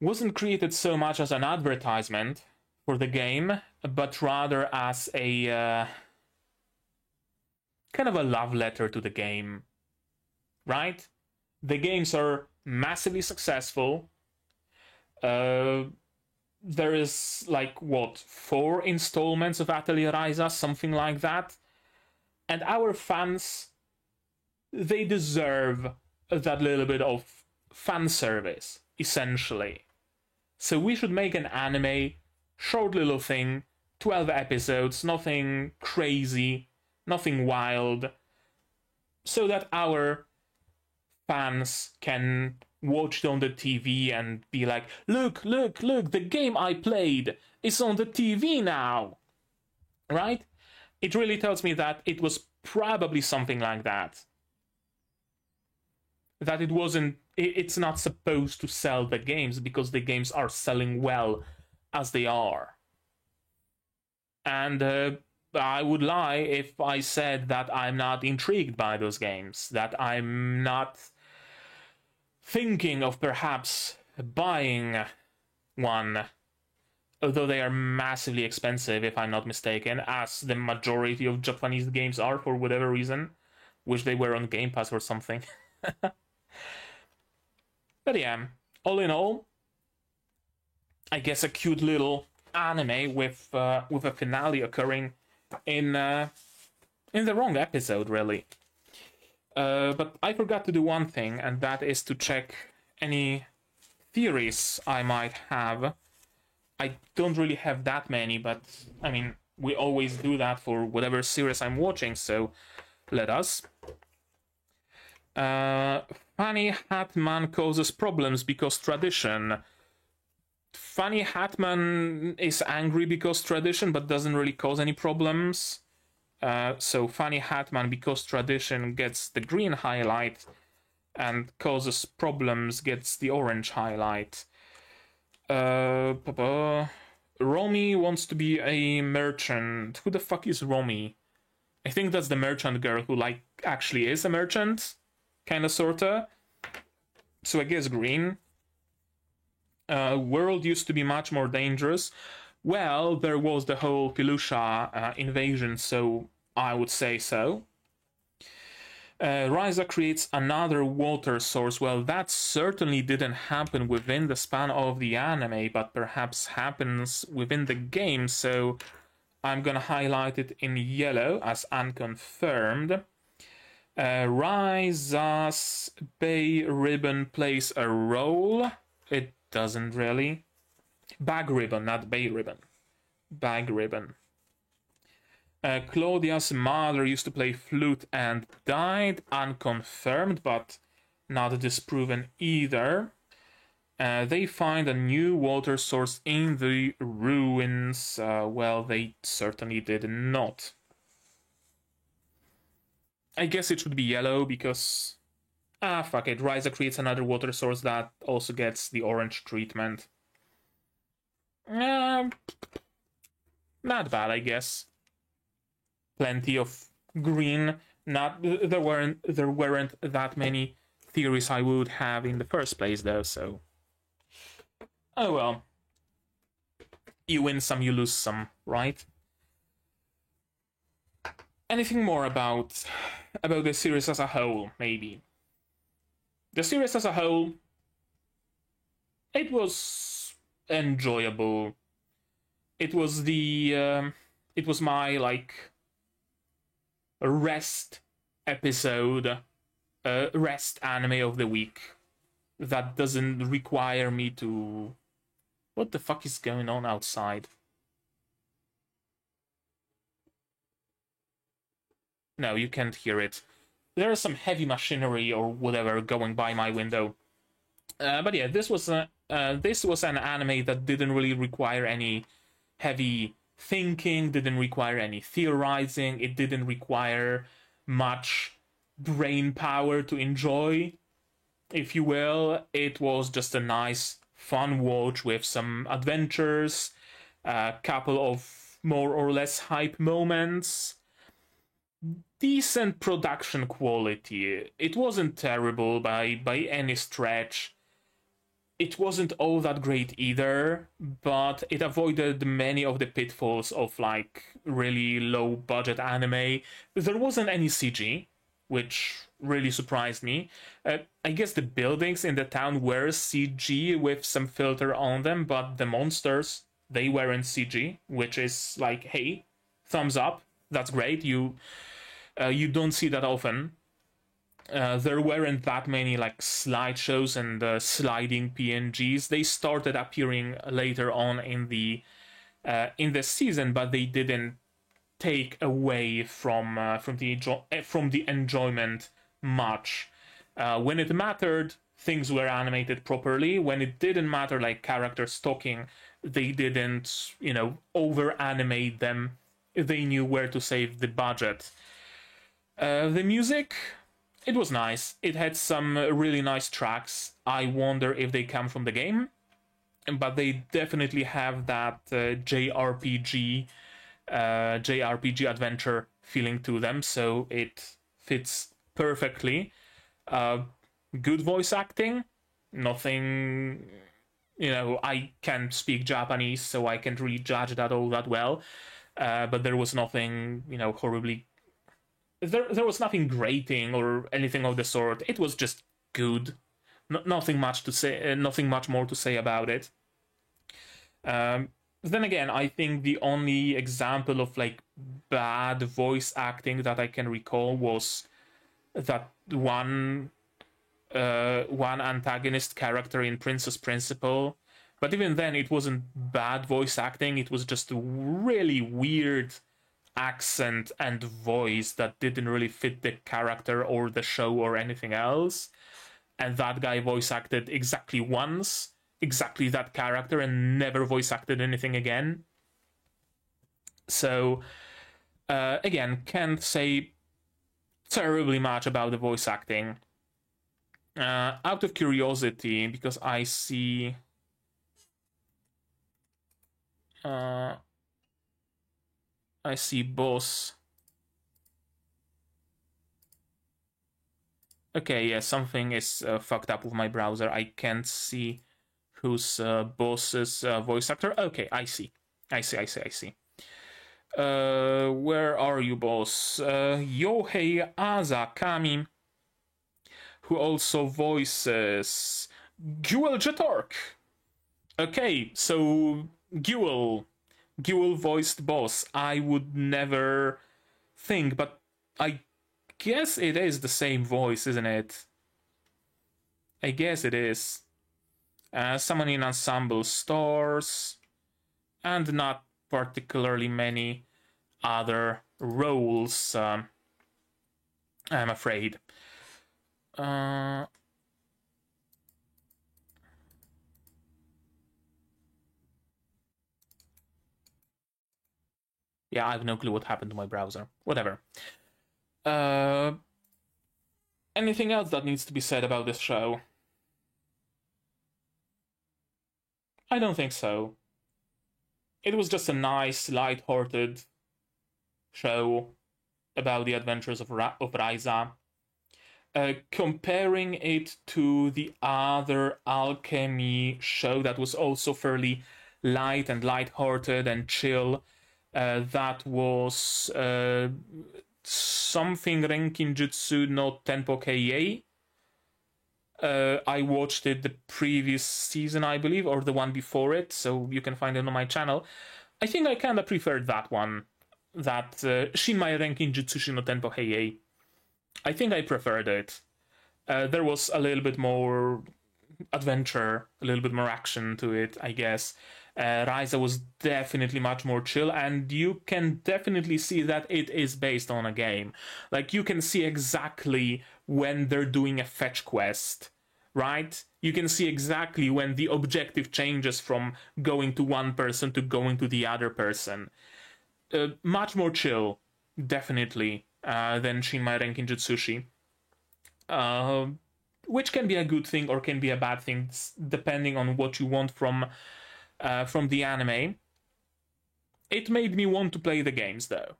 wasn't created so much as an advertisement for the game, but rather as a kind of a love letter to the game, right? The games are massively successful. There is like, what, 4 installments of Atelier Ryza, something like that. And our fans, they deserve that little bit of fan service, essentially. So we should make an anime, short little thing, 12 episodes, nothing crazy, nothing wild, so that our fans can watch it on the TV and be like, look, look, look, the game I played is on the TV now, right? It really tells me that it was probably something like that. That it wasn't, it's not supposed to sell the games because the games are selling well as they are. And I would lie if I said that I'm not intrigued by those games, that I'm not thinking of perhaps buying one, although they are massively expensive, if I'm not mistaken, as the majority of Japanese games are for whatever reason. Wish they were on Game Pass or something. But yeah, all in all, I guess a cute little anime with a finale occurring in the wrong episode, really. But I forgot to do one thing, and that is to check any theories I might have. I don't really have that many, but I mean, we always do that for whatever series I'm watching, so let us. Funny Hatman causes problems because tradition. Funny Hatman is angry because tradition, but doesn't really cause any problems. So Funny Hatman, because tradition, gets the green highlight, and causes problems gets the orange highlight. Romy wants to be a merchant. Who the fuck is Romy? I think that's the merchant girl who, like, actually is a merchant. Kinda, sorta. So I guess green. World used to be much more dangerous. Well, there was the whole Filusha invasion, so I would say so. Ryza creates another water source. Well, that certainly didn't happen within the span of the anime, but perhaps happens within the game, so I'm gonna highlight it in yellow as unconfirmed. Ryza's Bay Ribbon plays a role. It doesn't really. Bag Ribbon, not Bay Ribbon. Bag Ribbon. Claudia's mother used to play flute and died. Unconfirmed, but not disproven either. They find a new water source in the ruins. Well, they certainly did not. I guess it should be yellow because... fuck it. Ryza creates another water source that also gets the orange treatment. Not bad, I guess. Plenty of green. There weren't that many theories I would have in the first place, though, so... Oh well. You win some, you lose some, right? Anything more about the series as a whole, maybe? The series as a whole, it was enjoyable. It was it was my, like, rest episode, rest anime of the week. That doesn't require me to... What the fuck is going on outside? No, you can't hear it. There is some heavy machinery or whatever going by my window. But yeah, this was an anime that didn't really require any heavy thinking, didn't require any theorizing, it didn't require much brain power to enjoy, if you will. It was just a nice, fun watch with some adventures, a couple of more or less hype moments, decent production quality. It wasn't terrible by any stretch. It wasn't all that great either, but it avoided many of the pitfalls of like really low budget anime. There wasn't any CG, which really surprised me. I guess the buildings in the town were CG with some filter on them, but the monsters, they weren't CG, which is like, hey, thumbs up, that's great. You don't see that often. There weren't that many like slideshows and sliding PNGs. They started appearing later on in the season, but they didn't take away from the enjoyment much. When it mattered, things were animated properly. When it didn't matter, like characters talking, they didn't, over animate them. They knew where to save the budget. The music, it was nice. It had some really nice tracks. I wonder if they come from the game, but they definitely have that JRPG adventure feeling to them, so it fits perfectly. Good voice acting, nothing. I can't speak Japanese, so I can't really judge that all that well. But there was nothing, horribly. There was nothing grating or anything of the sort. It was just good. Nothing much to say. Nothing much more to say about it. Then again, I think the only example of like bad voice acting that I can recall was that one antagonist character in Princess Principal. But even then, it wasn't bad voice acting. It was just a really weird accent and voice that didn't really fit the character or the show or anything else. And that guy voice acted exactly once, exactly that character, and never voice acted anything again. So, again, can't say terribly much about the voice acting. Out of curiosity, because I see... I see boss. Okay, yeah, something is fucked up with my browser. I can't see who's boss's voice actor. Okay, I see. Where are you, boss? Yohei Azakami, who also voices Guel Jetork. Okay, so Guel voiced boss. I would never think, but I guess it is the same voice, isn't it? I guess it is. Someone in ensemble stars, and not particularly many other roles, I'm afraid. Yeah, I have no clue what happened to my browser. Whatever. Anything else that needs to be said about this show? I don't think so. It was just a nice, light-hearted show about the adventures of Raiza. Comparing it to the other Alchemy show that was also fairly light and light-hearted and chill, that was something Renkinjutsu no Tenpo Kei. I watched it the previous season, I believe, or the one before it, so you can find it on my channel. I think I kinda preferred that one, that Shinmai Renkinjutsu no Tenpo Kei. I think I preferred it. There was a little bit more adventure, a little bit more action to it, I guess. Raiza was definitely much more chill, and you can definitely see that it is based on a game. Like, you can see exactly when they're doing a fetch quest, right? You can see exactly when the objective changes from going to one person to going to the other person. Much more chill, definitely, than Shinmai Renkinjutsushi. which can be a good thing or can be a bad thing, depending on what you want from the anime. It made me want to play the games, though.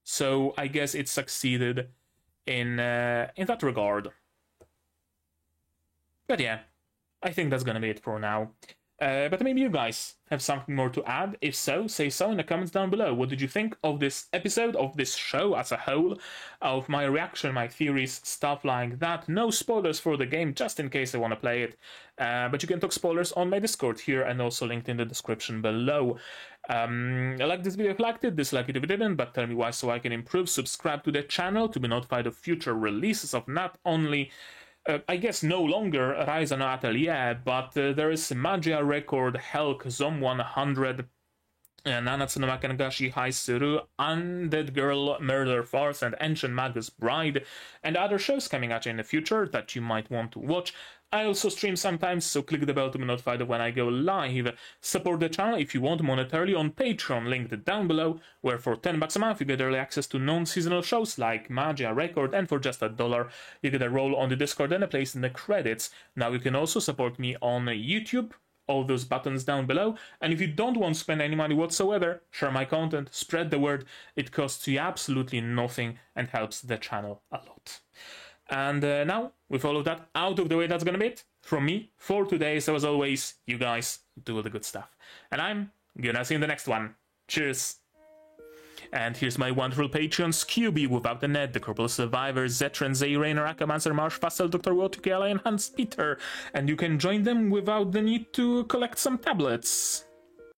So I guess it succeeded in that regard. But yeah, I think that's gonna be it for now. But maybe you guys have something more to add. If so, say so in the comments down below. What did you think of this episode, of this show as a whole, of my reaction, my theories, stuff like that? No spoilers for the game, just in case I want to play it. But you can talk spoilers on my Discord here and also linked in the description below. Like this video if you liked it, dislike it if you didn't, but tell me why so I can improve. Subscribe to the channel to be notified of future releases of not only... I guess no longer Rise no Atelier, but there is Magia Record, Helk, Zom 100, Nanatsu no Makanagashi Haisuru, Undead Girl, Murder Farce, and Ancient Magus Bride, and other shows coming at you in the future that you might want to watch. I also stream sometimes, so click the bell to be notified of when I go live. Support the channel if you want monetarily on Patreon, linked down below, where for $10 a month you get early access to non-seasonal shows like Magia Record, and for just $1 you get a role on the Discord and a place in the credits. Now you can also support me on YouTube, all those buttons down below, and if you don't want to spend any money whatsoever, share my content, spread the word. It costs you absolutely nothing and helps the channel a lot. And now, with all of that out of the way, that's gonna be it from me for today. So as always, you guys do all the good stuff. And I'm gonna see you in the next one. Cheers! And here's my wonderful Patreons: QB, Without the Net, The Corporal Survivor, Zetran, Zayrainer, Akamancer, Marsh, Fassel, Dr. Wotukela, and Hans Peter. And you can join them without the need to collect some tablets.